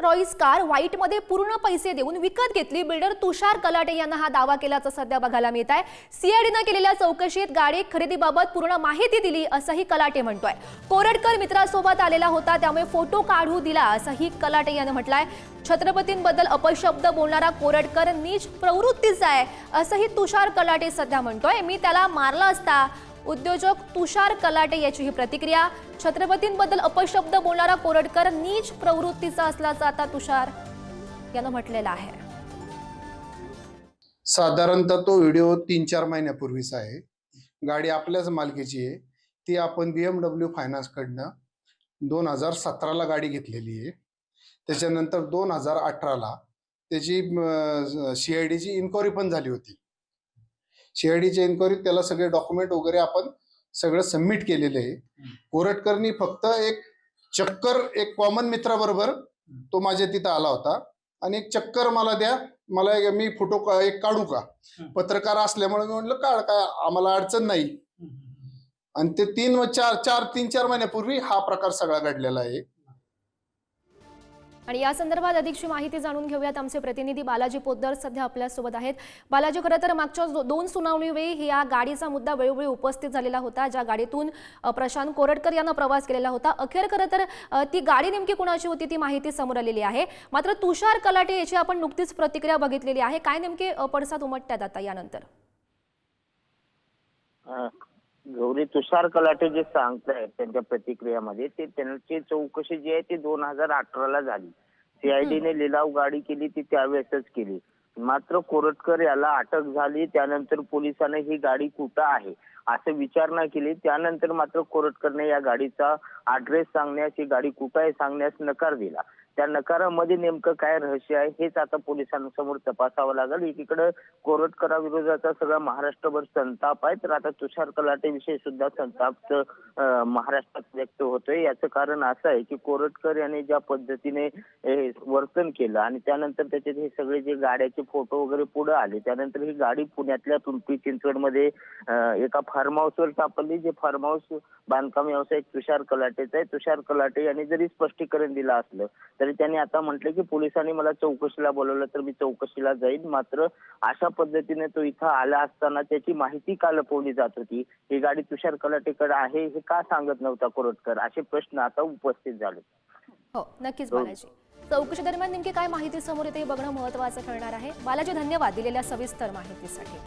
Royce car व्हाईटमध्ये पूर्ण पैसे देऊन विकत घेतली। बिल्डर तुषार कलाटे यांना हा दावा केल्याचं सध्या बघायला मिळत आहे। सीआयडीने केलेल्या चौकशीत गाडी खरेदीबाबत पूर्ण माहिती दिली असंही कलाटे म्हणतोय। कोरटकर मित्रासोबत आलेला होता, त्यामुळे फोटो काढू दिला असंही कलाटे यांनी म्हटलंय। छत्रपतींबद्दल अपशब्द बोलणारा कोरटकर नीच प्रवृत्तीचा आहे असंही तुषार कलाटे सध्या म्हणतोय। मी त्याला मारला असता। उद्योजक तुषार कलाटे याची ही प्रतिक्रिया। छत्रपतींबद्दल अपशब्द बोलणारा कोरटकर नीच प्रवृत्तीचा असल्याचं आता तुषार यानं म्हटलेलं आहे। साधारणतः तो व्हिडिओ 3-4 महिन्यापूर्वीचा आहे। गाडी आपल्याच मालकीची आहे। ती आपण BMW फायनान्स कडनं 2017ला गाडी घेतलेली आहे। त्याच्यानंतर 2018ला त्याची CIDची इन्क्वायरी पण झाली होती। CIDच्या इन्क्वायरीत त्याला सगळे डॉक्युमेंट वगैरे आपण सगळं सबमिट केलेलं आहे। कोरटकरनी फक्त एक कॉमन मित्राबरोबर तो माझ्या तिथं आला होता आणि एक चक्कर मला द्या, मला मी फोटो एक काढू का, पत्रकार असल्यामुळे मी म्हटलं काढ, काय आम्हाला अडचण नाही। आणि ते 3-4 महिन्यापूर्वी हा प्रकार सगळा घडलेला आहे। आणि या संदर्भात अधिकची माहिती जाणून घेऊयात। आमचे प्रतिनिधी बालाजी पोद्दार सध्या आपल्या सोबत आहेत। बालाजी, खरं तर मागच्या 2 सुनावणीवेळी या गाडीचा मुद्दा वेळोवेळी उपस्थित झालेला होता, ज्या गाडीतून प्रशांत कोरटकर यांना प्रवास केलेला होता। अखेर खरं तर ती गाडी नेमकी कुणाची होती ती माहिती समोर आलेली आहे। मात्र तुषार कलाटे याची आपण नुकतीच प्रतिक्रिया बघितलेली आहे। काय नेमके पडसाद उमटतात आता यानंतर? गौरी, तुषार कलाटे जे सांगतायत त्यांच्या प्रतिक्रियामध्ये, ते त्यांची चौकशी जी आहे ती 2018ला झाली। सीआयडीने लिलाव गाडी केली ती त्यावेळेसच केली। मात्र कोरटकर याला अटक झाली, त्यानंतर पोलिसांनी ही गाडी कुठं आहे असं विचारणा केली। त्यानंतर मात्र कोरटकरने या गाडीचा ऍड्रेस सांगण्यास, ही गाडी कुठं आहे सांगण्यास नकार दिला। त्या नकारामध्ये नेमकं काय रहस्य आहे हेच आता पोलिसांसमोर तपासावं लागेल। एकीकडे कोरटकराविरोधाचा सगळा महाराष्ट्रभर संताप आहे, तर आता तुषार कलाटे विषयी सुद्धा संताप महाराष्ट्रात व्यक्त होतोय। याचं कारण असं आहे की कोरटकर याने ज्या पद्धतीने वर्तन केलं आणि त्यानंतर त्याचे हे सगळे जे गाड्याचे फोटो वगैरे पुढे आले, त्यानंतर ही गाडी पुण्यातल्या पिंपरी चिंचवडमध्ये एका फार्म हाऊसवर सापडली, जे फार्म हाऊस बांधकाम व्यावसायिक तुषार कलाटेचा आहे। तुषार कलाटे यांनी जरी स्पष्टीकरण दिलं असलं तरी त्यांनी आता म्हटलं की पोलिसांनी मला चौकशीला बोलवलं तर मी चौकशीला जाईन। मात्र अशा पद्धतीने तो इथं आला असताना त्याची माहिती का लपवली जात होती, ही गाडी तुषार कलाटेकडे आहे हे का सांगत नव्हता कोरटकर, असे प्रश्न आता उपस्थित झाले। हो, नक्कीच बालाजी। चौकशी दरम्यान नेमकी काय माहिती समोर येते हे बघणं महत्त्वाचं ठरणार आहे। बालाजी, धन्यवाद दिलेल्या सविस्तर माहितीसाठी।